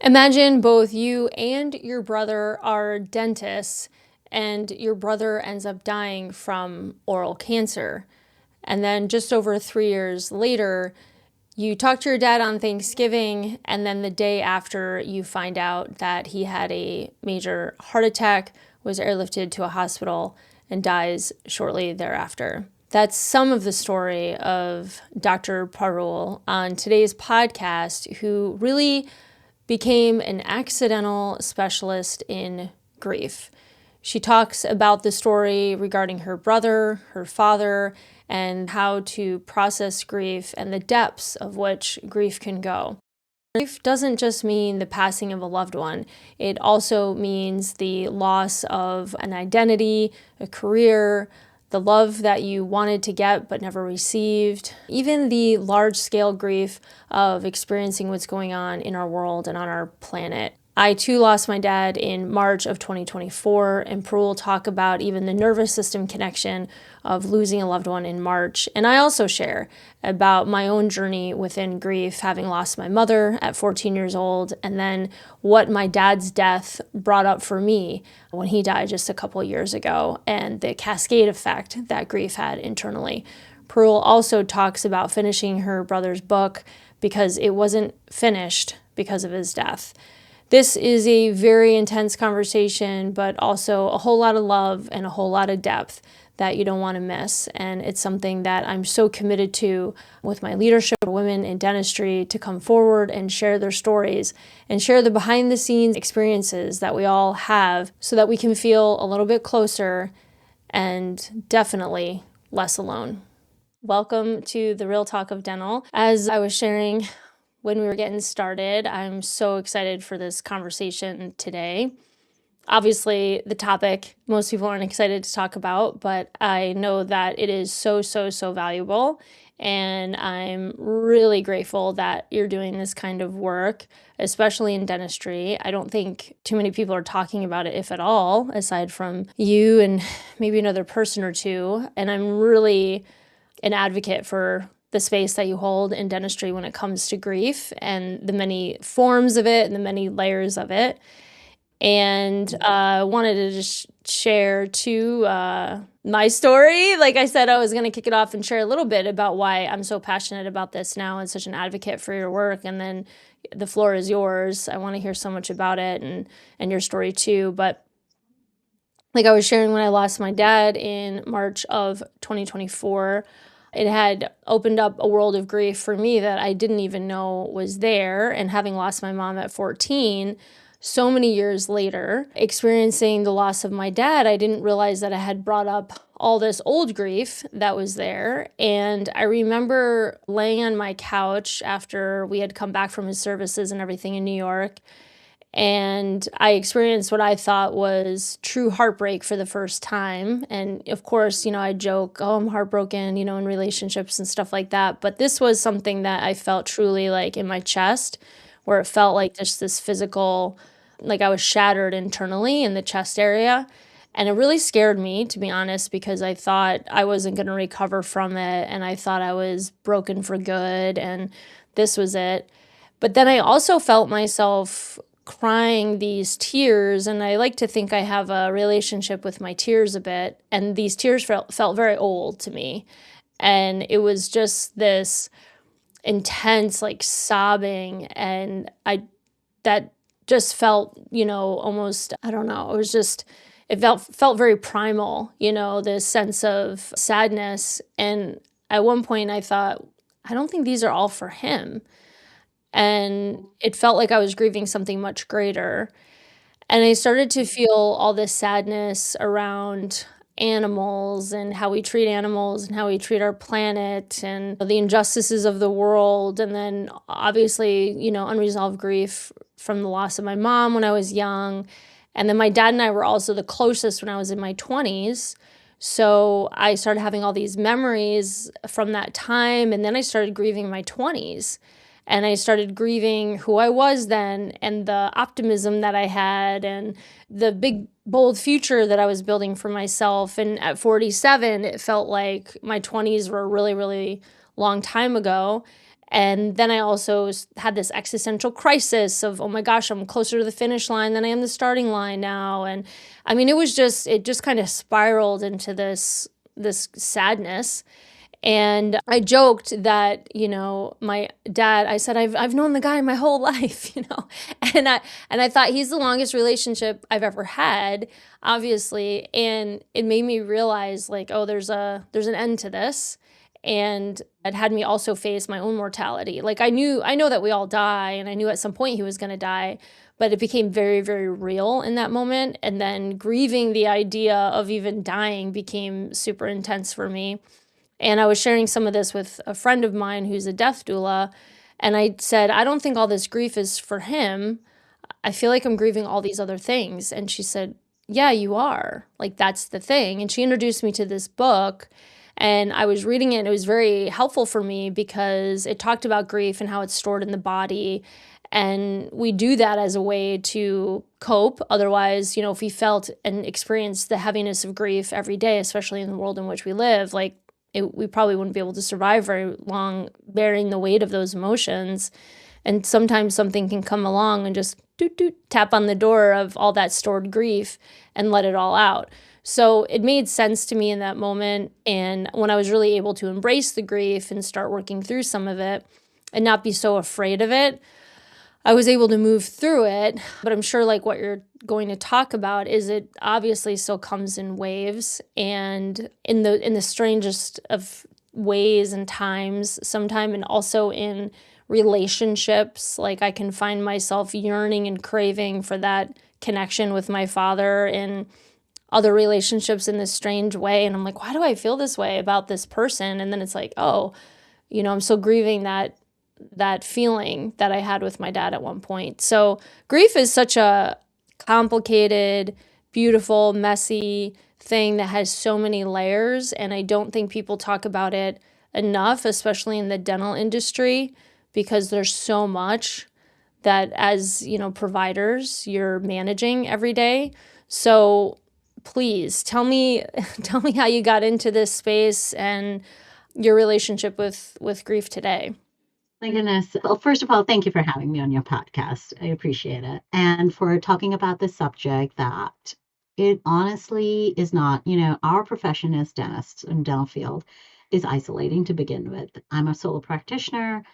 Imagine both you and your brother are dentists, and your brother ends up dying from oral cancer. And then just over 3 years later, you talk to your dad on Thanksgiving, and then the day after, you find out that he had a major heart attack, was airlifted to a hospital, and dies shortly thereafter. That's some of the story of Dr. Parul on today's podcast, who really became an accidental specialist in grief. She talks about the story regarding her brother, her father, and how to process grief and the depths of which grief can go. Grief doesn't just mean the passing of a loved one. It also means the loss of an identity, a career, the love that you wanted to get but never received, even the large-scale grief of experiencing what's going on in our world and on our planet. I too lost my dad in March of 2024, and Parul will talk about even the nervous system connection of losing a loved one in March. And I also share about my own journey within grief, having lost my mother at 14 years old, and then what my dad's death brought up for me when he died just a couple years ago, and the cascade effect that grief had internally. Parul also talks about finishing her brother's book because it wasn't finished because of his death. This is a very intense conversation, but also a whole lot of love and a whole lot of depth that you don't want to miss. And it's something that I'm so committed to with my leadership of women in dentistry to come forward and share their stories and share the behind the scenes experiences that we all have so that we can feel a little bit closer and definitely less alone. Welcome to the Real Talk of Dental. As I was sharing when we were getting started, I'm so excited for this conversation today. Obviously, the topic most people aren't excited to talk about, but I know that it is so valuable. And I'm really grateful that you're doing this kind of work, especially in dentistry. I don't think too many people are talking about it, if at all, aside from you and maybe another person or two. And I'm really an advocate for the space that you hold in dentistry when it comes to grief and the many forms of it and the many layers of it. And wanted to just share too my story. Like I said, I was going to kick it off and share a little bit about why I'm so passionate about this now and such an advocate for your work. And then the floor is yours. I want to hear so much about it and your story too. But like I was sharing, when I lost my dad in March of 2024, it had opened up a world of grief for me that I didn't even know was there. And having lost my mom at 14, so many years later, experiencing the loss of my dad, I didn't realize that I had brought up all this old grief that was there. And I remember laying on my couch after we had come back from his services and everything in New York, and I experienced what I thought was true heartbreak for the first time. And of course, I joke, oh, I'm heartbroken, in relationships and stuff like that. But this was something that I felt truly like in my chest, where it felt like just this physical, like I was shattered internally in the chest area. And it really scared me, to be honest, because I thought I wasn't going to recover from it. And I thought I was broken for good. And this was it. But then I also felt myself crying these tears, and I like to think I have a relationship with my tears a bit, and these tears felt very old to me, and it was just this intense like sobbing, and that just felt almost, I don't know, it felt very primal, this sense of sadness. And at one point I thought, I don't think these are all for him. And it felt like I was grieving something much greater. And I started to feel all this sadness around animals and how we treat animals and how we treat our planet and the injustices of the world. And then obviously, unresolved grief from the loss of my mom when I was young. And then my dad and I were also the closest when I was in my 20s. So I started having all these memories from that time. And then I started grieving my 20s. And I started grieving who I was then and the optimism that I had and the big, bold future that I was building for myself. And at 47, it felt like my 20s were a really, really long time ago. And then I also had this existential crisis of, oh my gosh, I'm closer to the finish line than I am the starting line now. And I mean, it just kind of spiraled into this sadness. And I joked that, my dad, I said, I've known the guy my whole life, and I thought he's the longest relationship I've ever had, obviously. And it made me realize, like, oh, there's an end to this. And it had me also face my own mortality. Like, I know that we all die, and I knew at some point he was going to die, but it became very, very real in that moment. And then grieving the idea of even dying became super intense for me. And I was sharing some of this with a friend of mine who's a death doula. And I said, I don't think all this grief is for him. I feel like I'm grieving all these other things. And she said, yeah, you are. Like, that's the thing. And she introduced me to this book. And I was reading it, and it was very helpful for me because it talked about grief and how it's stored in the body. And we do that as a way to cope. Otherwise, if we felt and experienced the heaviness of grief every day, especially in the world in which we live, like, we probably wouldn't be able to survive very long bearing the weight of those emotions. And sometimes something can come along and just doot, doot, tap on the door of all that stored grief and let it all out. So it made sense to me in that moment. And when I was really able to embrace the grief and start working through some of it and not be so afraid of it, I was able to move through it. But I'm sure, like, what you're going to talk about is it obviously still comes in waves and in the strangest of ways and times sometime, and also in relationships. Like, I can find myself yearning and craving for that connection with my father in other relationships in this strange way. And I'm like, why do I feel this way about this person? And then it's like, oh, I'm still grieving that feeling that I had with my dad at one point. So grief is such a complicated, beautiful, messy thing that has so many layers. And I don't think people talk about it enough, especially in the dental industry, because there's so much that as, providers, you're managing every day. So please tell me tell me how you got into this space and your relationship with grief today. My goodness. Well, first of all, thank you for having me on your podcast. I appreciate it. And for talking about this subject that it honestly is not, our profession as dentists in dental field is isolating to begin with. I'm a solo practitioner.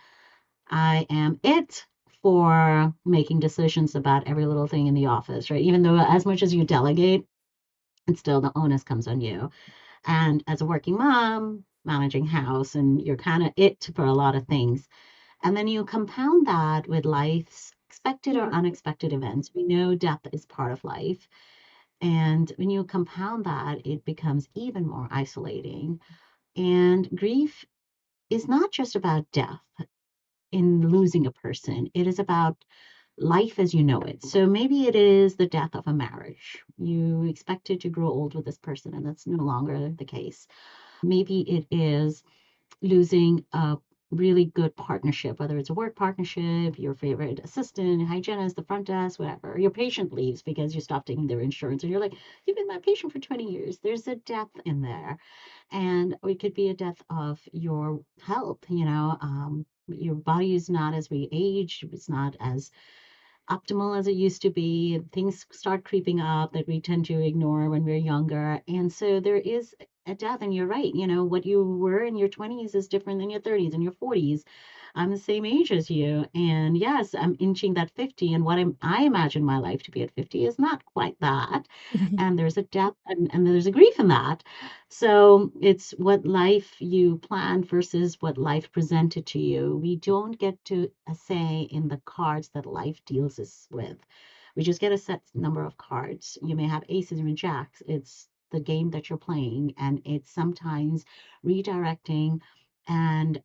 I am it for making decisions about every little thing in the office, right? Even though as much as you delegate, it's still the onus comes on you. And as a working mom, managing house, and you're kind of it for a lot of things. And then you compound that with life's expected or unexpected events. We know death is part of life. And when you compound that, it becomes even more isolating. And grief is not just about death in losing a person, it is about life as you know it. So maybe it is the death of a marriage. You expected to grow old with this person, and that's no longer the case. Maybe it is losing a really good partnership, whether it's a work partnership, your favorite assistant, hygienist, the front desk, whatever. Your patient leaves because you stopped taking their insurance, and you're like, you've been my patient for 20 years. There's a death in there. And it could be a death of your health, your body is not as we age, it's not as optimal as it used to be. Things start creeping up that we tend to ignore when we're younger. And so there is a death, and you're right. What you were in your 20s is different than your 30s and your 40s. I'm the same age as you. And yes, I'm inching that 50. And I imagine my life to be at 50 is not quite that. And there's a death, and there's a grief in that. So it's what life you planned versus what life presented to you. We don't get to say in the cards that life deals us with. We just get a set number of cards. You may have aces and jacks. It's the game that you're playing, and it's sometimes redirecting and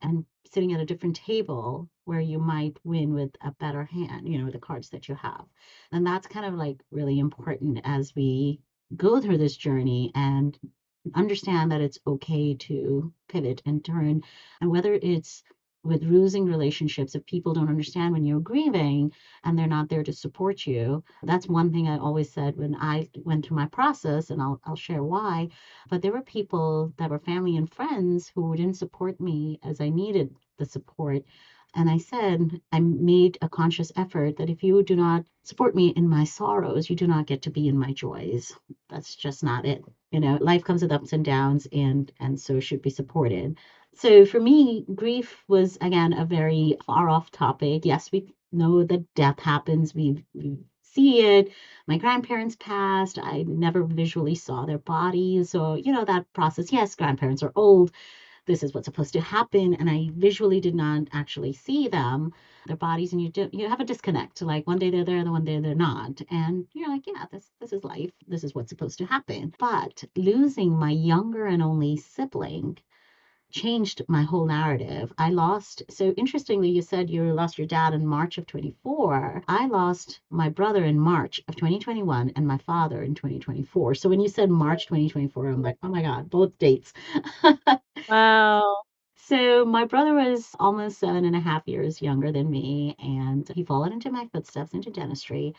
sitting at a different table where you might win with a better hand, the cards that you have. And that's kind of like really important as we go through this journey and understand that it's okay to pivot and turn. And whether it's with losing relationships, if people don't understand when you're grieving and they're not there to support you, that's one thing I always said when I went through my process, and I'll share why. But there were people that were family and friends who didn't support me as I needed the support. And I said, I made a conscious effort that if you do not support me in my sorrows, you do not get to be in my joys. That's just not it. Life comes with ups and downs, and so should be supported. So for me, grief was again a very far off topic. Yes, we know that death happens. We see it. My grandparents passed. I never visually saw their bodies. So, that process. Yes, grandparents are old. This is what's supposed to happen, and I visually did not actually see them, their bodies, and you have a disconnect. Like one day they're there, the one day they're not, and you're like, yeah, this is life. This is what's supposed to happen. But losing my younger and only sibling changed my whole narrative. So interestingly, you said you lost your dad in March of 24. I lost my brother in March of 2021 and my father in 2024. So when you said March 2024, I'm like, oh my God, both dates. Wow. So my brother was almost 7.5 years younger than me, and he followed into my footsteps into dentistry,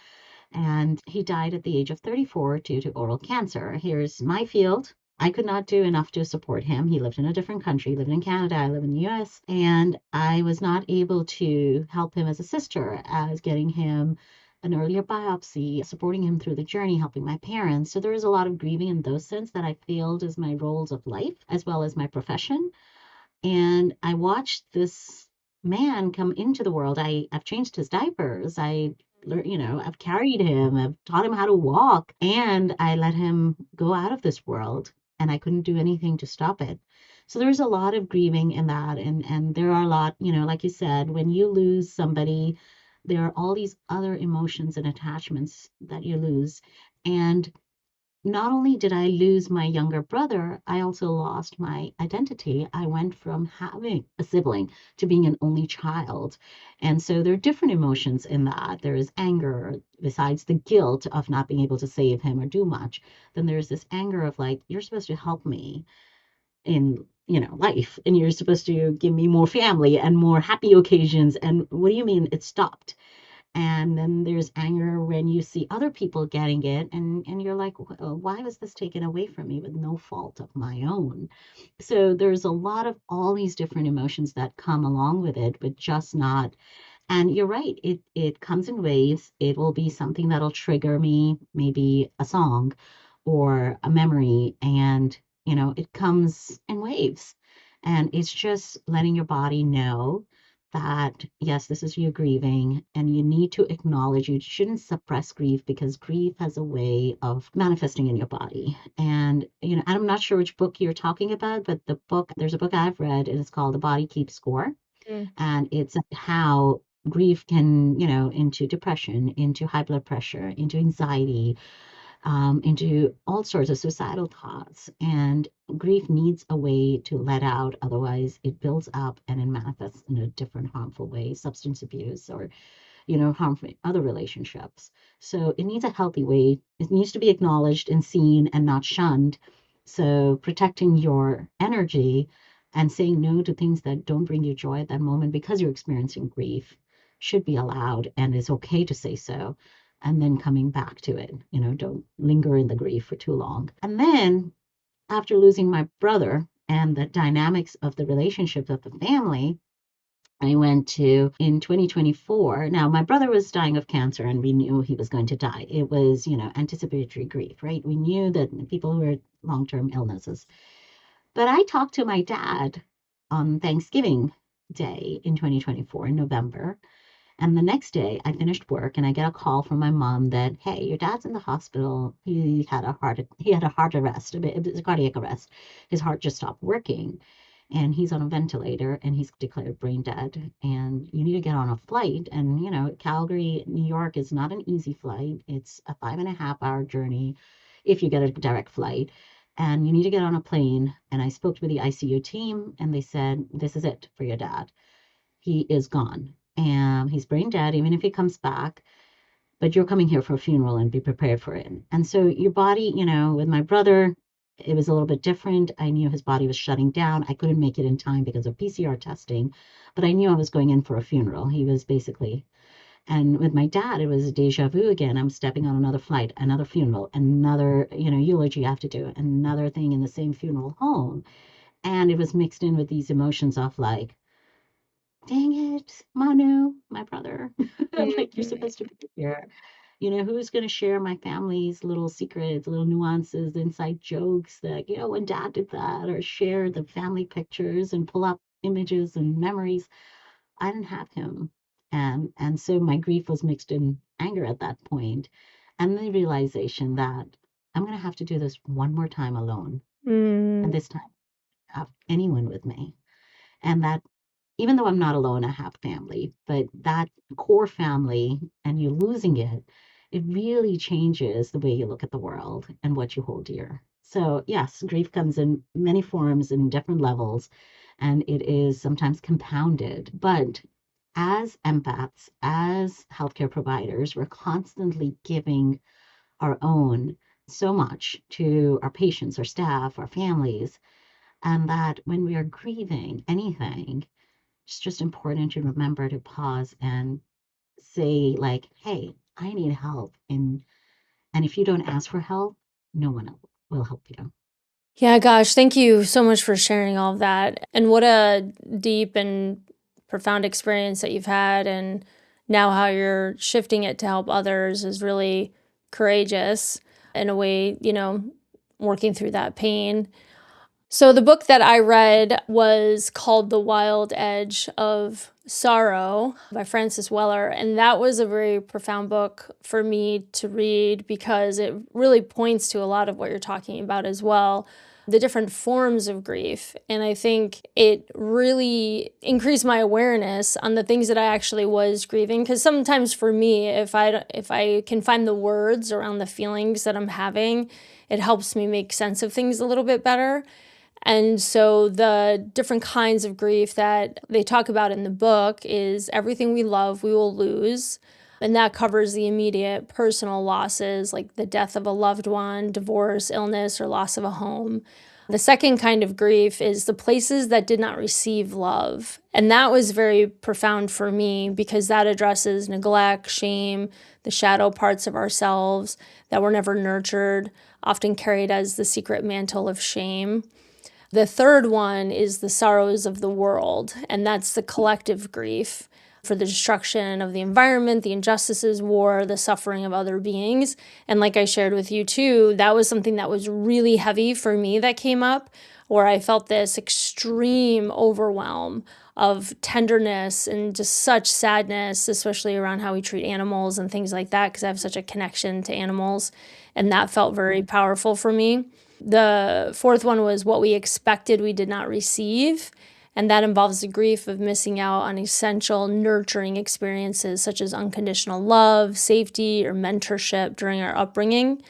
and he died at the age of 34 due to oral cancer. Here's my field. I could not do enough to support him. He lived in a different country, lived in Canada, I live in the US, and I was not able to help him as a sister, as getting him an earlier biopsy, supporting him through the journey, helping my parents. So there is a lot of grieving in those sense that I failed as my roles of life as well as my profession. And I watched this man come into the world. I've changed his diapers. I've carried him. I've taught him how to walk, and I let him go out of this world, and I couldn't do anything to stop it. So there's a lot of grieving in that, and there are a lot, like you said, when you lose somebody, there are all these other emotions and attachments that you lose. And not only did I lose my younger brother, I also lost my identity. I went from having a sibling to being an only child. And so there are different emotions in that. There is anger, besides the guilt of not being able to save him or do much. Then there's this anger of like, you're supposed to help me in life, and you're supposed to give me more family and more happy occasions, and what do you mean it stopped? And then there's anger when you see other people getting it, and you're like, why was this taken away from me with no fault of my own? So there's a lot of all these different emotions that come along with it, but just not. And you're right, it comes in waves. It will be something that'll trigger me, maybe a song or a memory, and it comes in waves. And it's just letting your body know that yes, this is you grieving, and you need to acknowledge. You shouldn't suppress grief, because grief has a way of manifesting in your body. And I'm not sure which book you're talking about, but there's a book I've read, and it's called The Body Keeps Score. Mm. And it's how grief can, into depression, into high blood pressure, into anxiety, into all sorts of suicidal thoughts. And grief needs a way to let out, otherwise it builds up and it manifests in a different harmful way, substance abuse, or harmful other relationships. So it needs a healthy way. It needs to be acknowledged and seen and not shunned. So protecting your energy and saying no to things that don't bring you joy at that moment because you're experiencing grief should be allowed, and it's okay to say so. And then coming back to it, don't linger in the grief for too long. And then after losing my brother and the dynamics of the relationships of the family, I went to in 2024. Now, my brother was dying of cancer, and we knew he was going to die. It was, anticipatory grief, right? We knew that people who were long-term illnesses. But I talked to my dad on Thanksgiving Day in 2024 in November. And the next day, I finished work, and I get a call from my mom that, hey, your dad's in the hospital. He had a heart arrest. It was a cardiac arrest. His heart just stopped working, and he's on a ventilator, and he's declared brain dead. And you need to get on a flight. And Calgary, New York is not an easy flight. It's a 5.5 hour journey if you get a direct flight. And you need to get on a plane. And I spoke with the ICU team, and they said, this is it for your dad. He is gone, and he's brain dead even if he comes back, but you're coming here for a funeral, and be prepared for it. And so your body, with my brother, it was a little bit different. I knew his body was shutting down. I couldn't make it in time because of PCR testing, but I knew I was going in for a funeral. He was basically. And with my dad, it was deja vu again. I'm stepping on another flight, another funeral, another eulogy I have to do, another thing in the same funeral home. And it was mixed in with these emotions of like, dang it, Manu, my brother. Like, you're Mhm. supposed to be here. Who's going to share my family's little secrets, little nuances, inside jokes that, when dad did that, or share the family pictures and pull up images and memories. I didn't have him. And so my grief was mixed in anger at that point, and the realization that I'm going to have to do this one more time alone. And Mm. this time, have anyone with me. And that even though I'm not alone, I have family, but that core family and you losing it really changes the way you look at the world and what you hold dear. So, yes, grief comes in many forms and different levels, and it is sometimes compounded. But as empaths, as healthcare providers, we're constantly giving our own so much to our patients, our staff, our families, and that when we are grieving anything, it's just important to remember to pause and say, like, hey, I need help. And if you don't ask for help, no one else will help you. Yeah, gosh, thank you so much for sharing all of that. And what a deep and profound experience that you've had. And now how you're shifting it to help others is really courageous in a way, working through that pain. So, the book that I read was called The Wild Edge of Sorrow by Frances Weller. And that was a very profound book for me to read because it really points to a lot of what you're talking about as well, the different forms of grief. And I think it really increased my awareness on the things that I actually was grieving. Because sometimes for me, if I can find the words around the feelings that I'm having, it helps me make sense of things a little bit better. And so the different kinds of grief that they talk about in the book is everything we love, we will lose. And that covers the immediate personal losses like the death of a loved one, divorce, illness, or loss of a home. The second kind of grief is the places that did not receive love. And that was very profound for me because that addresses neglect, shame, the shadow parts of ourselves that were never nurtured, often carried as the secret mantle of shame. The third one is the sorrows of the world, and that's the collective grief for the destruction of the environment, the injustices, war, the suffering of other beings. And like I shared with you too, that was something that was really heavy for me that came up, where I felt this extreme overwhelm of tenderness and just such sadness, especially around how we treat animals and things like that, because I have such a connection to animals. And that felt very powerful for me. The fourth one was what we expected we did not receive. And that involves the grief of missing out on essential nurturing experiences such as unconditional love, safety, or mentorship during our upbringing.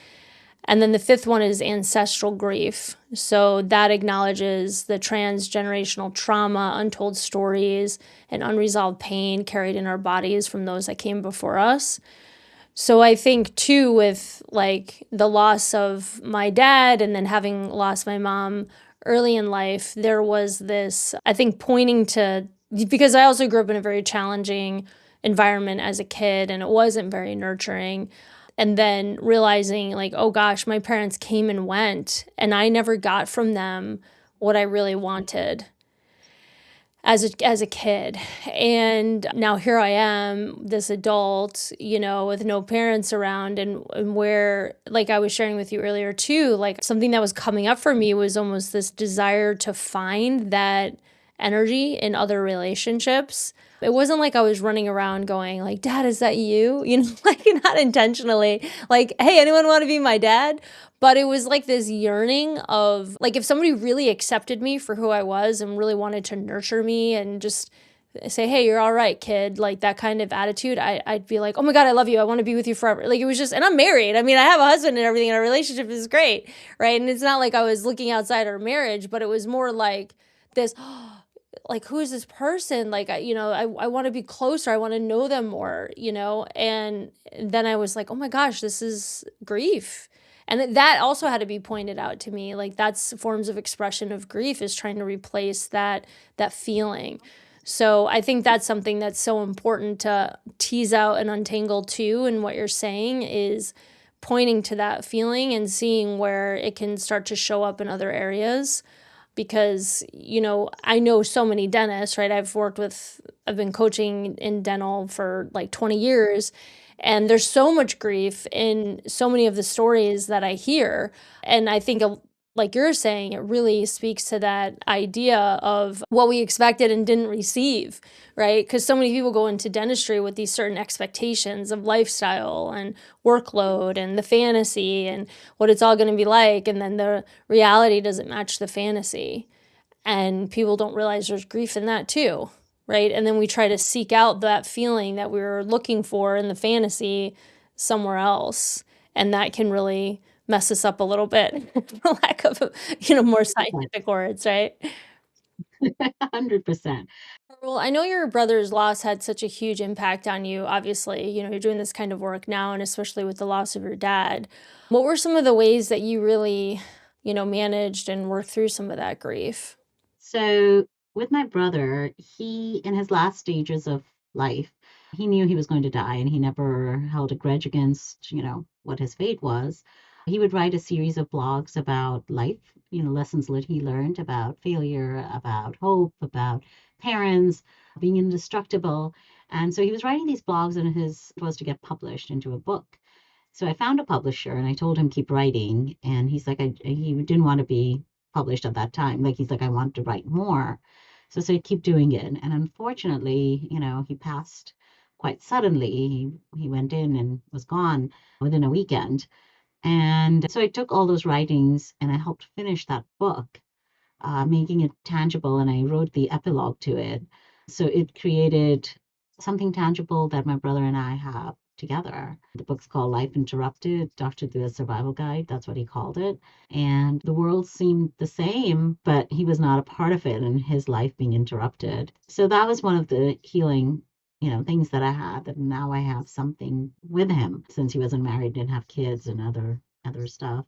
And then the fifth one is ancestral grief. So that acknowledges the transgenerational trauma, untold stories, and unresolved pain carried in our bodies from those that came before us. So I think too, with like the loss of my dad and then having lost my mom early in life, there was this, I think, pointing to, because I also grew up in a very challenging environment as a kid and it wasn't very nurturing. And then realizing, like, oh gosh, my parents came and went, and I never got from them what I really wanted as a kid. And now here I am, this adult, with no parents around, and where, like I was sharing with you earlier too, like something that was coming up for me was almost this desire to find that energy in other relationships. It wasn't like I was running around going like, "Dad, is that you?" Like not intentionally. Like, "Hey, anyone want to be my dad?" But it was like this yearning of, like, if somebody really accepted me for who I was and really wanted to nurture me and just say, "Hey, you're all right, kid," like that kind of attitude, I'd be like, "Oh my God, I love you. I want to be with you forever." Like it was just, and I'm married. I mean, I have a husband and everything, and our relationship is great, right? And it's not like I was looking outside our marriage, but it was more like this, like, who is this person? Like, I want to be closer. I want to know them more, And then I was like, oh my gosh, this is grief. And that also had to be pointed out to me. Like, that's forms of expression of grief, is trying to replace that feeling. So I think that's something that's so important to tease out and untangle too. And what you're saying is pointing to that feeling and seeing where it can start to show up in other areas. because, I know so many dentists, right? I've been coaching in dental for like 20 years, and there's so much grief in so many of the stories that I hear. And I think, like you're saying, it really speaks to that idea of what we expected and didn't receive, right? Because so many people go into dentistry with these certain expectations of lifestyle and workload and the fantasy and what it's all going to be like. And then the reality doesn't match the fantasy. And people don't realize there's grief in that too, right? And then we try to seek out that feeling that we were looking for in the fantasy somewhere else. And that can really mess us up a little bit, for lack of, more scientific words, right? 100%. Well, I know your brother's loss had such a huge impact on you. Obviously, you're doing this kind of work now, and especially with the loss of your dad. What were some of the ways that you really, managed and worked through some of that grief? So with my brother, he, in his last stages of life, he knew he was going to die and he never held a grudge against, what his fate was. He would write a series of blogs about life, lessons that he learned about failure, about hope, about parents, being indestructible. And so he was writing these blogs and his was to get published into a book. So I found a publisher and I told him keep writing, and he's like, he didn't want to be published at that time. Like he's like, I want to write more. So I said, keep doing it. And unfortunately, he passed quite suddenly. He went in and was gone within a weekend. And so I took all those writings and I helped finish that book, making it tangible, and I wrote the epilogue to it. So it created something tangible that my brother and I have together. The book's called Life Interrupted, Dr. Dua's Survival Guide. That's what he called it. And the world seemed the same, but he was not a part of it and his life being interrupted. So that was one of the healing things that I had, that now I have something with him since he wasn't married, didn't have kids and other stuff.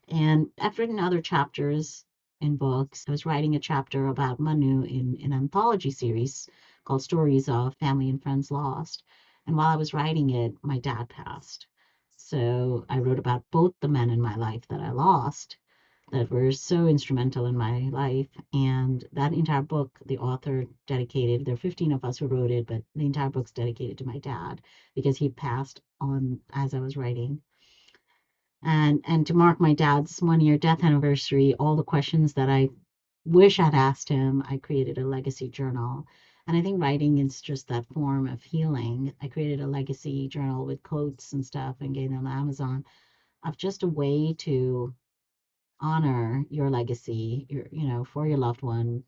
And I've written other chapters in books. I was writing a chapter about Manu in an anthology series called Stories of Family and Friends Lost. And while I was writing it, my dad passed. So I wrote about both the men in my life that I lost that were so instrumental in my life. And that entire book, the author dedicated, there are 15 of us who wrote it, but the entire book's dedicated to my dad because he passed on as I was writing. And to mark my dad's 1 year death anniversary, all the questions that I wish I'd asked him, I created a legacy journal. And I think writing is just that form of healing. I created a legacy journal with quotes and stuff and gave them on Amazon, of just a way to honor your legacy, for your loved one,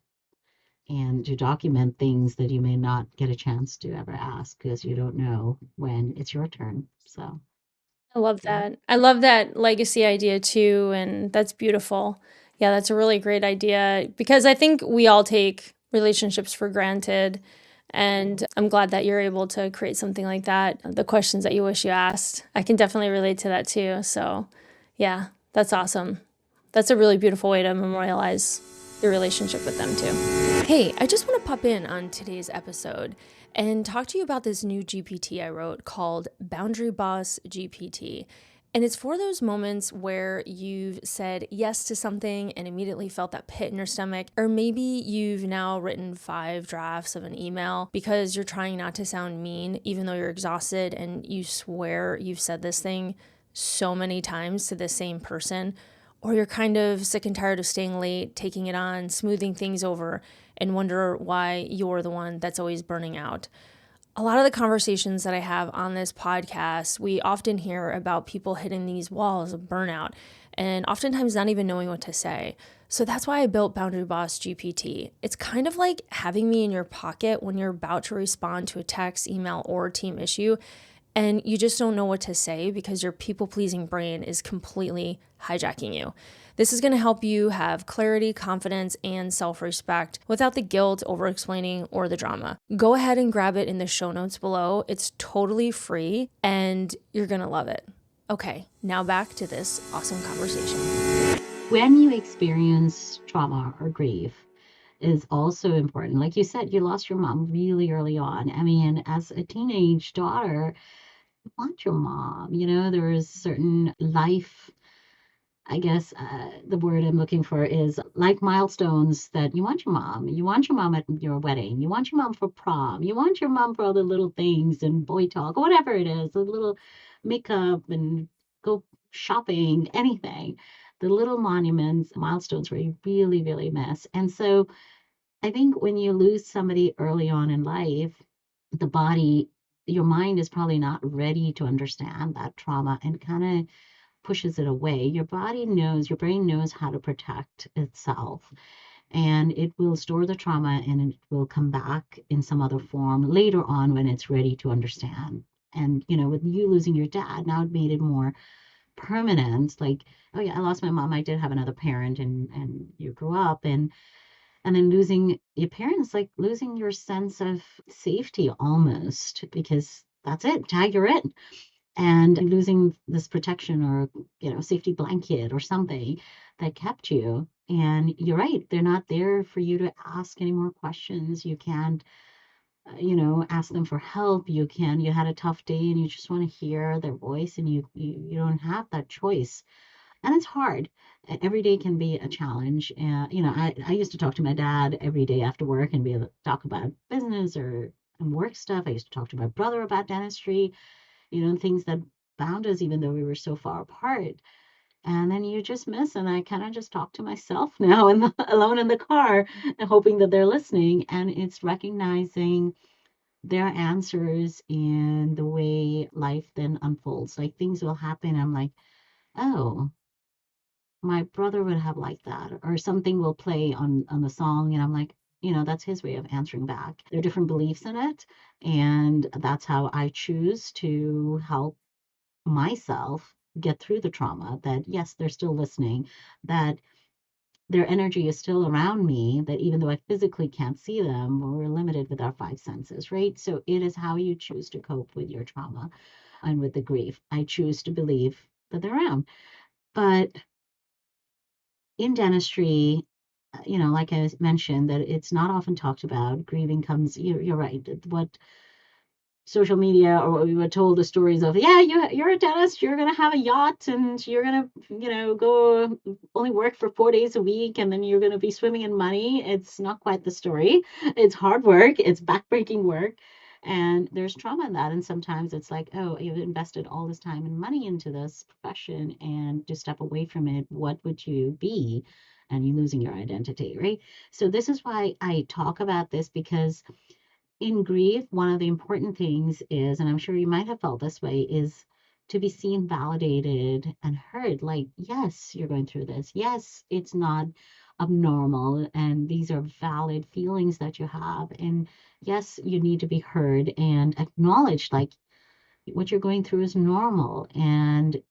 and to document things that you may not get a chance to ever ask because you don't know when it's your turn. So, I love yeah. that. I love that legacy idea too, and that's beautiful. Yeah, that's a really great idea because I think we all take relationships for granted, and I'm glad that you're able to create something like that. The questions that you wish you asked, I can definitely relate to that too. So, yeah, that's awesome. That's a really beautiful way to memorialize your relationship with them too. Hey, I just want to pop in on today's episode and talk to you about this new GPT I wrote called Boundary Boss GPT. And it's for those moments where you've said yes to something and immediately felt that pit in your stomach, or maybe you've now written 5 drafts of an email because you're trying not to sound mean, even though you're exhausted and you swear you've said this thing so many times to the same person, or you're kind of sick and tired of staying late, taking it on, smoothing things over, and wonder why you're the one that's always burning out. A lot of the conversations that I have on this podcast, we often hear about people hitting these walls of burnout and oftentimes not even knowing what to say. So that's why I built Boundary Boss GPT. It's kind of like having me in your pocket when you're about to respond to a text, email, or team issue, and you just don't know what to say because your people-pleasing brain is completely hijacking you. This is going to help you have clarity, confidence, and self-respect without the guilt, over-explaining, or the drama. Go ahead and grab it in the show notes below. It's totally free, and you're going to love it. Okay, now back to this awesome conversation. When you experience trauma or grief, is also important. Like you said, you lost your mom really early on. I mean, as a teenage daughter, you want your mom. There is certain life I guess the word I'm looking for is like milestones that you want your mom. You want your mom at your wedding. You want your mom for prom. You want your mom for all the little things and boy talk, whatever it is, the little makeup and go shopping, anything. The little monuments, milestones where you really, really miss. And so I think when you lose somebody early on in life, the body, your mind is probably not ready to understand that trauma and kind of pushes it away. Your body knows, your brain knows how to protect itself, and it will store the trauma and it will come back in some other form later on when it's ready to understand. And, with you losing your dad, now it made it more permanent. Like, oh yeah, I lost my mom. I did have another parent, and you grew up, and then losing your parents, like losing your sense of safety almost, because that's it, tag, you're in, and losing this protection or safety blanket or something that kept you. And you're right, they're not there for you to ask any more questions. You can't ask them for help. You had a tough day and you just want to hear their voice, and you don't have that choice. And it's hard. Every day can be a challenge. I used to talk to my dad every day after work and be able to talk about business or and work stuff. I used to talk to my brother about dentistry, things that bound us, even though we were so far apart. And then you just miss, and I kind of just talk to myself now alone in the car and hoping that they're listening. And it's recognizing their answers in the way life then unfolds. Like things will happen. I'm like, oh, my brother would have liked that, or something will play on the song, and I'm like, that's his way of answering back. There are different beliefs in it, and that's how I choose to help myself get through the trauma. That yes, they're still listening, that their energy is still around me, that even though I physically can't see them, we're limited with our five senses, right? So it is how you choose to cope with your trauma and with the grief. I choose to believe that they're around. But in dentistry, like I mentioned, that it's not often talked about. Grieving comes, you're right. What social media or what we were told the stories of, yeah, you're a dentist, you're going to have a yacht, and you're going to, go only work for 4 days a week, and then you're going to be swimming in money. It's not quite the story. It's hard work. It's backbreaking work. And there's trauma in that. And sometimes it's like, oh, you've invested all this time and money into this profession, and to step away from it, what would you be? And you losing your identity, right? So this is why I talk about this, because in grief, one of the important things is, and I'm sure you might have felt this way, is to be seen, validated, and heard. Like, yes, you're going through this. Yes, it's not abnormal, and these are valid feelings that you have. And yes, you need to be heard and acknowledged. Like, what you're going through is normal, and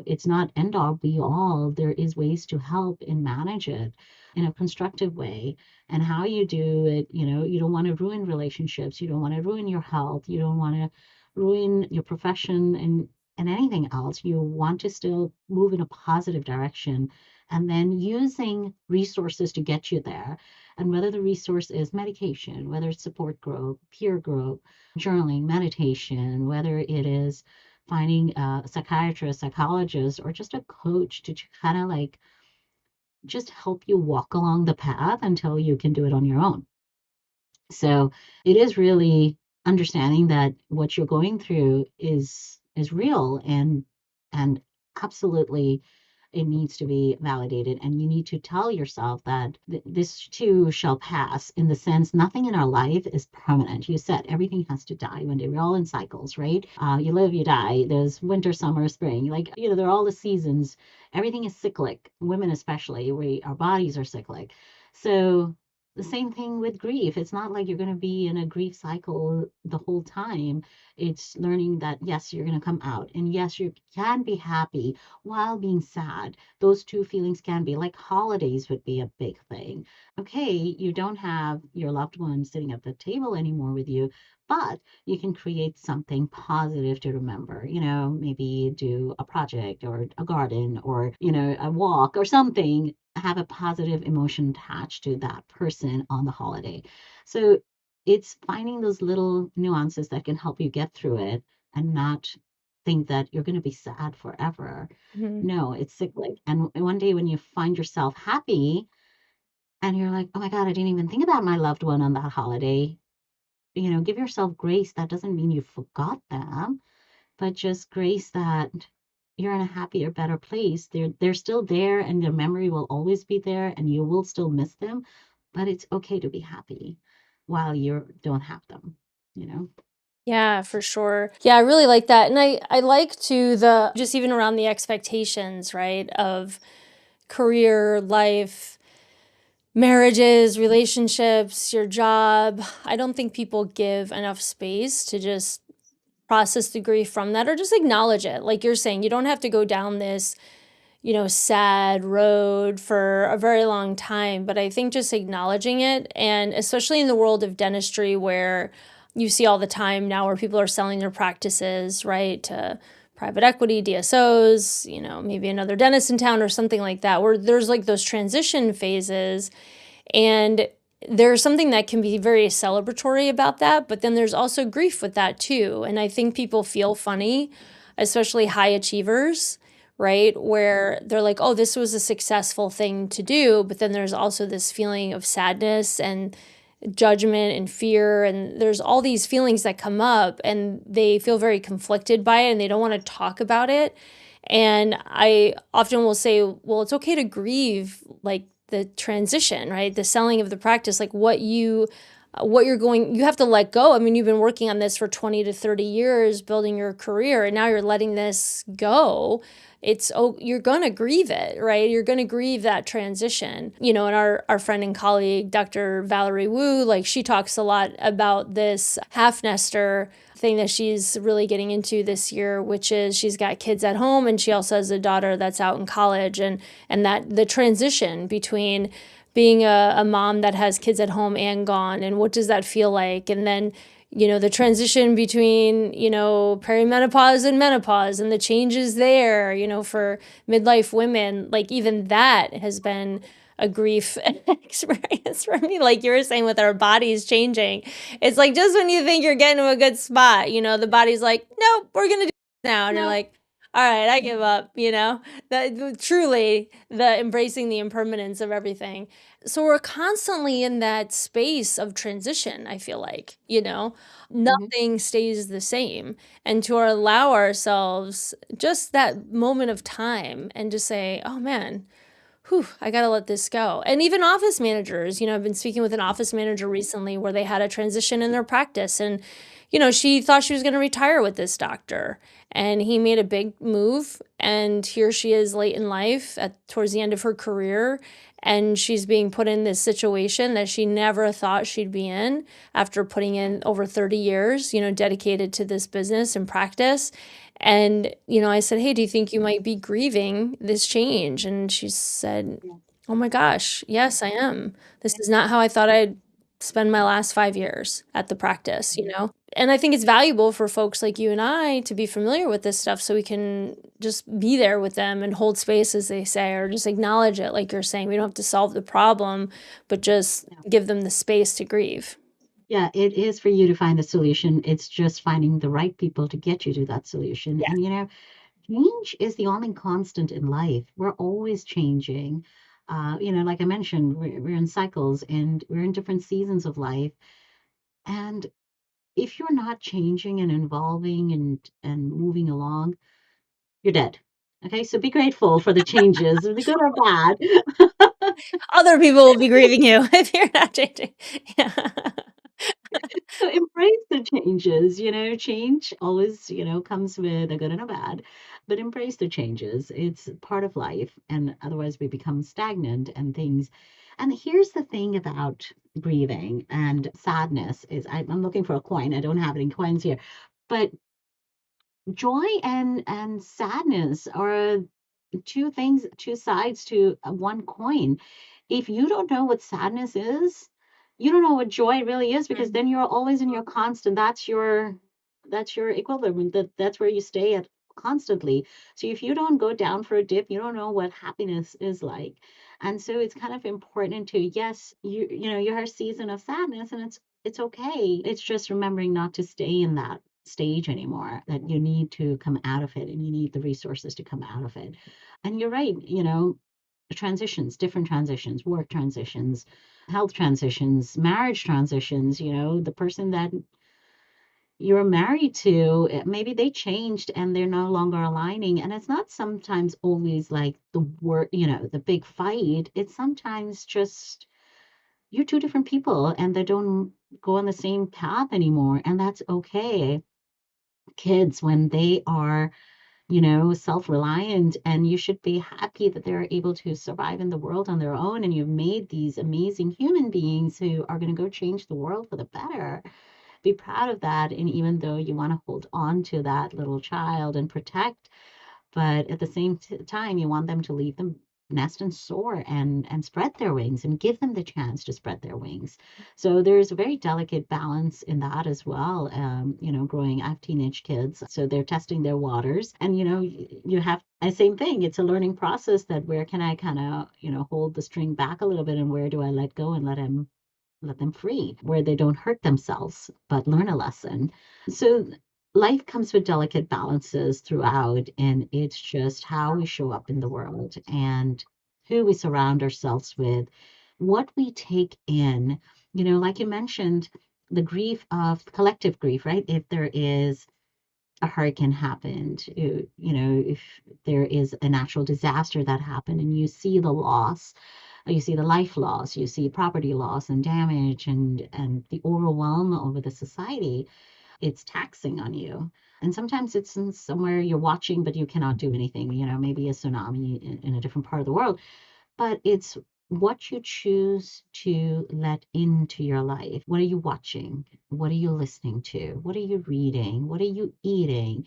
it's not end all be all. There is ways to help and manage it in a constructive way. And how you do it, you don't want to ruin relationships, you don't want to ruin your health, you don't want to ruin your profession and anything else. You want to still move in a positive direction, and then using resources to get you there. And whether the resource is medication, whether it's support group, peer group, journaling, meditation, whether it is finding a psychiatrist, psychologist, or just a coach to kind of like just help you walk along the path until you can do it on your own. So it is really understanding that what you're going through is real, and absolutely it needs to be validated. And you need to tell yourself that this too shall pass, in the sense nothing in our life is permanent. You said everything has to die one day. We're all in cycles, right? You live, you die. There's winter, summer, spring. Like, they're all the seasons. Everything is cyclic. Women especially, our bodies are cyclic. So the same thing with grief. It's not like you're going to be in a grief cycle the whole time. It's learning that, yes, you're going to come out. And yes, you can be happy while being sad. Those two feelings can be like holidays would be a big thing. Okay, you don't have your loved one sitting at the table anymore with you, but you can create something positive to remember. Maybe do a project or a garden, or, a walk or something. Have a positive emotion attached to that person on the holiday. So it's finding those little nuances that can help you get through it, and not think that you're going to be sad forever. Mhm. No, it's cyclic. And one day when you find yourself happy and you're like, oh my God, I didn't even think about my loved one on that holiday, give yourself grace. That doesn't mean you forgot them, but just grace that you're in a happier, better place. They're still there and their memory will always be there and you will still miss them, but it's okay to be happy while you don't have them, you know? Yeah, for sure. Yeah, I really like that. And I like to the just even around the expectations, right, of career, life, marriages, relationships, your job. I don't think people give enough space to just process the grief from that or just acknowledge it. Like you're saying, you don't have to go down this, sad road for a very long time. But I think just acknowledging it, and especially in the world of dentistry where you see all the time now where people are selling their practices, right, to private equity, DSOs, maybe another dentist in town or something like that, where there's like those transition phases. And there's something that can be very celebratory about that, but then there's also grief with that too. And I think people feel funny, especially high achievers, right? Where they're like, oh, this was a successful thing to do. But then there's also this feeling of sadness and judgment and fear. And there's all these feelings that come up and they feel very conflicted by it and they don't want to talk about it. And I often will say, well, it's okay to grieve like the transition, right? The selling of the practice, like what you're going, you have to let go. I mean, you've been working on this for 20 to 30 years, building your career, and now you're letting this go. You're going to grieve it, right? You're going to grieve that transition. And our friend and colleague, Dr. Valerie Wu, like she talks a lot about this half nester thing that she's really getting into this year, which is she's got kids at home and she also has a daughter that's out in college, and that the transition between being a mom that has kids at home and gone, and what does that feel like? And then, the transition between, perimenopause and menopause and the changes there, for midlife women, like even that has been a grief experience for me. Like you were saying with our bodies changing, it's like just when you think you're getting to a good spot, the body's like, nope, we're going to do this now. And you're No. like, all right, I give up, that truly the embracing the impermanence of everything. So we're constantly in that space of transition, I feel like, Mhm. nothing stays the same. And to allow ourselves just that moment of time and just say, oh man, whew, I got to let this go. And even office managers, I've been speaking with an office manager recently where they had a transition in their practice. And, she thought she was going to retire with this doctor. And he made a big move. And here she is late in life towards the end of her career. And she's being put in this situation that she never thought she'd be in after putting in over 30 years, dedicated to this business and practice. And, I said, hey, do you think you might be grieving this change? And she said, Yeah. oh my gosh, yes, I am. This is not how I thought I'd spend my last 5 years at the practice. And I think it's valuable for folks like you and I to be familiar with this stuff so we can just be there with them and hold space, as they say, or just acknowledge it, like you're saying. We don't have to solve the problem, but just Yeah. give them the space to grieve. Yeah, it is for you to find the solution. It's just finding the right people to get you to that solution. Yeah. And change is the only constant in life. We're always changing. Like I mentioned, we're in cycles and we're in different seasons of life. And if you're not changing and evolving and moving along, you're dead. Okay, so be grateful for the changes, the good or bad. Other people will be grieving you if you're not changing. Yeah. So embrace the changes. Change always, comes with a good and a bad, but embrace the changes. It's part of life, and otherwise we become stagnant and things. And here's the thing about grieving and sadness is I'm looking for a coin. I don't have any coins here, but joy and sadness are two things, two sides to one coin. If you don't know what sadness is, you don't know what joy really is because Mm. then you're always in your constant. That's your equivalent. That's where you stay at constantly. So if you don't go down for a dip, you don't know what happiness is like. And so it's kind of important to, yes, you're a season of sadness and it's okay. It's just remembering not to stay in that stage anymore, that you need to come out of it and you need the resources to come out of it. And you're right, transitions, different transitions, work transitions, health transitions, marriage transitions, the person that you're married to, maybe they changed and they're no longer aligning. And it's not sometimes always like the word, the big fight. It's sometimes just you're two different people and they don't go on the same path anymore. And that's okay. Kids, when they are, self-reliant, and you should be happy that they're able to survive in the world on their own. And you've made these amazing human beings who are going to go change the world for the better. Be proud of that. And even though you want to hold on to that little child and protect, but at the same time, you want them to leave the nest and soar and spread their wings and give them the chance to spread their wings. So there's a very delicate balance in that as well. Growing, I have teenage kids, so they're testing their waters, and you have the same thing. It's a learning process, that where can I kind of hold the string back a little bit, and where do I let go and let them free, where they don't hurt themselves, but learn a lesson. So life comes with delicate balances throughout, and it's just how we show up in the world and who we surround ourselves with, what we take in. Like you mentioned, the grief of collective grief, right? If there is a hurricane happened, if there is a natural disaster that happened and you see the loss, you see the life loss, you see property loss and damage, and the overwhelm over the society, it's taxing on you. And sometimes it's in somewhere you're watching, but you cannot do anything, maybe a tsunami in a different part of the world. But it's what you choose to let into your life. What are you watching? What are you listening to? What are you reading? What are you eating?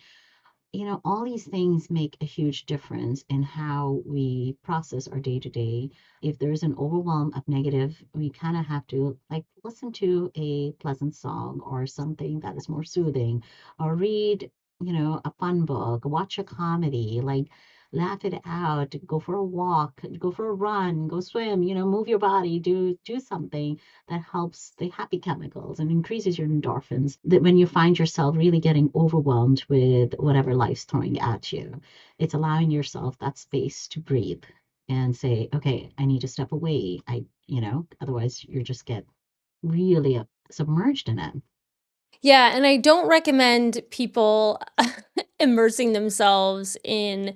All these things make a huge difference in how we process our day to day. If there's an overwhelm of negative, we kind of have to like listen to a pleasant song or something that is more soothing, or read, a fun book, watch a comedy, like laugh it out, go for a walk, go for a run, go swim, move your body, do something that helps the happy chemicals and increases your endorphins. That when you find yourself really getting overwhelmed with whatever life's throwing at you, it's allowing yourself that space to breathe and say, okay, I need to step away. Otherwise you just get really submerged in it. Yeah, and I don't recommend people immersing themselves in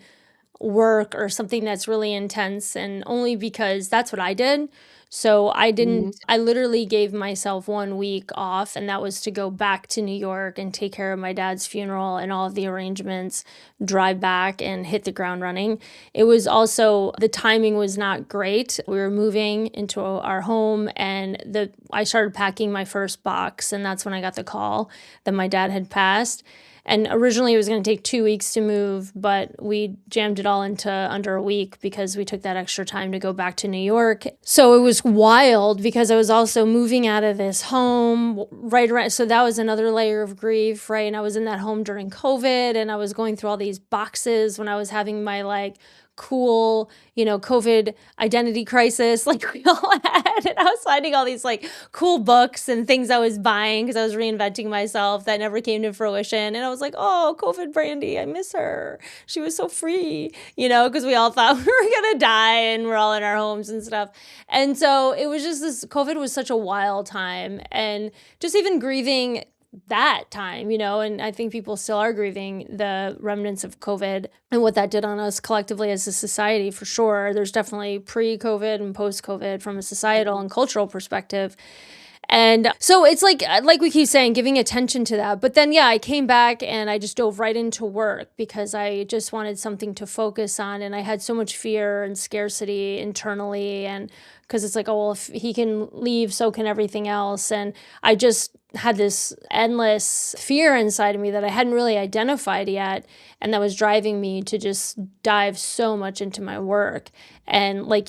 work or something that's really intense, and only because that's what I did. So Mhm. I literally gave myself 1 week off, and that was to go back to New York and take care of my dad's funeral and all of the arrangements, drive back and hit the ground running. It was also, the timing was not great. We were moving into our home, and I started packing my first box, and that's when I got the call that my dad had passed. And originally it was going to take 2 weeks to move, but we jammed it all into under a week because we took that extra time to go back to New York. So it was wild because I was also moving out of this home right around. So that was another layer of grief, right? And I was in that home during COVID, and I was going through all these boxes when I was having my like cool, COVID identity crisis like we all had. And I was finding all these like cool books and things I was buying because I was reinventing myself that never came to fruition. And I was like, oh, COVID Brandy, I miss her. She was so free, because we all thought we were going to die and we're all in our homes and stuff. And so it was just COVID was such a wild time. And just even grieving that time, and I think people still are grieving the remnants of COVID and what that did on us collectively as a society, for sure. There's definitely pre-COVID and post-COVID from a societal and cultural perspective. And so it's like we keep saying, giving attention to that. But then, yeah, I came back and I just dove right into work because I just wanted something to focus on. And I had so much fear and scarcity internally. And because it's like, oh, well, if he can leave, so can everything else. And I just had this endless fear inside of me that I hadn't really identified yet. And that was driving me to just dive so much into my work. And like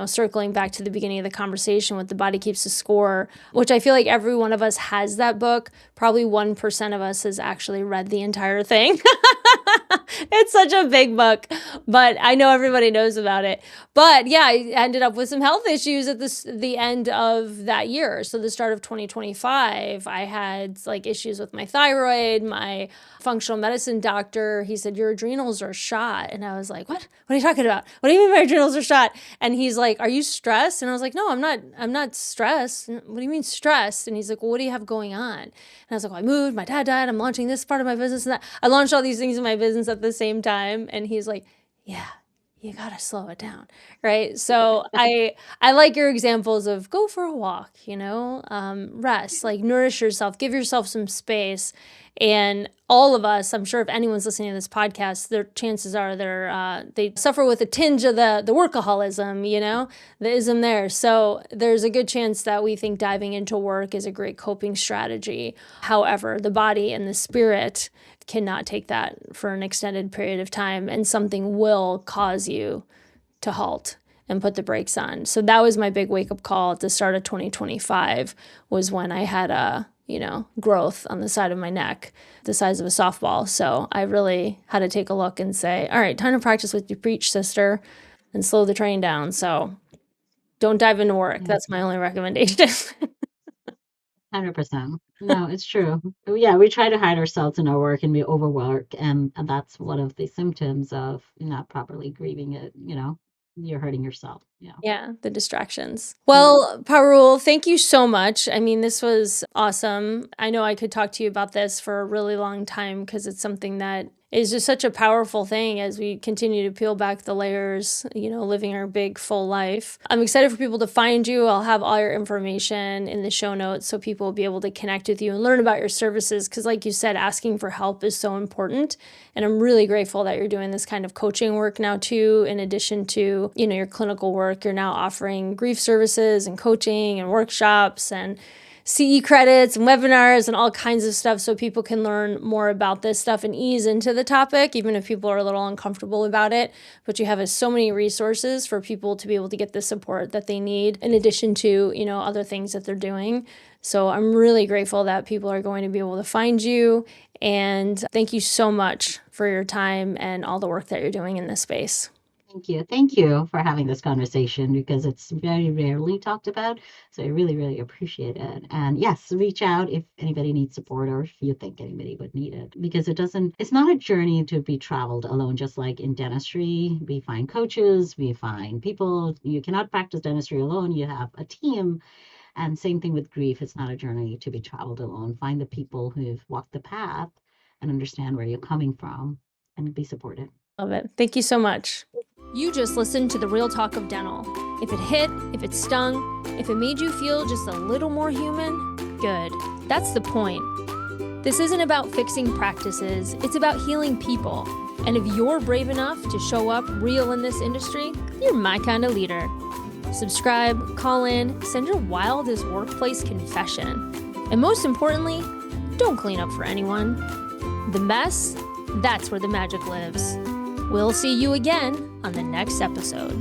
circling back to the beginning of the conversation with The Body Keeps the Score, which I feel like every one of us has that book. Probably 1% of us has actually read the entire thing. It's such a big book, but I know everybody knows about it. But yeah, I ended up with some health issues at the end of that year. So the start of 2025, I had like issues with my thyroid. My functional medicine doctor, he said, your adrenals are shot. And I was like, what? What are you talking about? What do you mean my adrenals are shot? And he's like, are you stressed? And I was like, no, I'm not stressed. What do you mean stressed? And he's like, well, what do you have going on? And I was like, well, I moved, my dad died, I'm launching this part of my business and that. I launched all these things in my business at the same time. And he's like, yeah, you gotta slow it down, right? So I like your examples of go for a walk, rest, like nourish yourself, give yourself some space. And all of us, I'm sure if anyone's listening to this podcast, their chances are they suffer with a tinge of the workaholism, the ism there. So there's a good chance that we think diving into work is a great coping strategy. However, the body and the spirit cannot take that for an extended period of time, and something will cause you to halt and put the brakes on. So that was my big wake-up call at the start of 2025, was when I had a growth on the side of my neck, the size of a softball. So I really had to take a look and say, all right, time to practice what you preach, sister, and slow the train down. So don't dive into work. Yeah. That's my only recommendation. 100%. No, it's true. Yeah, we try to hide ourselves in our work and we overwork, and that's one of the symptoms of not properly grieving it. You're hurting yourself. Yeah. Yeah, the distractions. Well, Parul, thank you so much. I mean, this was awesome. I know I could talk to you about this for a really long time because it's something that is just such a powerful thing as we continue to peel back the layers, living our big, full life. I'm excited for people to find you. I'll have all your information in the show notes so people will be able to connect with you and learn about your services because, like you said, asking for help is so important. And I'm really grateful that you're doing this kind of coaching work now, too, in addition to, your clinical work. You're now offering grief services and coaching and workshops and CE credits and webinars and all kinds of stuff so people can learn more about this stuff and ease into the topic, even if people are a little uncomfortable about it. But you have so many resources for people to be able to get the support that they need in addition to, other things that they're doing. So I'm really grateful that people are going to be able to find you. And thank you so much for your time and all the work that you're doing in this space. Thank you. Thank you for having this conversation because it's very rarely talked about. So I really, really appreciate it. And yes, reach out if anybody needs support or if you think anybody would need it, because it's not a journey to be traveled alone. Just like in dentistry, we find coaches, we find people. You cannot practice dentistry alone. You have a team. And same thing with grief. It's not a journey to be traveled alone. Find the people who've walked the path and understand where you're coming from and be supported. Love it. Thank you so much. You just listened to the Real Talk of Dental. If it hit, if it stung, if it made you feel just a little more human, good. That's the point. This isn't about fixing practices, it's about healing people. And if you're brave enough to show up real in this industry, you're my kind of leader. Subscribe, call in, send your wildest workplace confession. And most importantly, don't clean up for anyone. The mess, that's where the magic lives. We'll see you again on the next episode.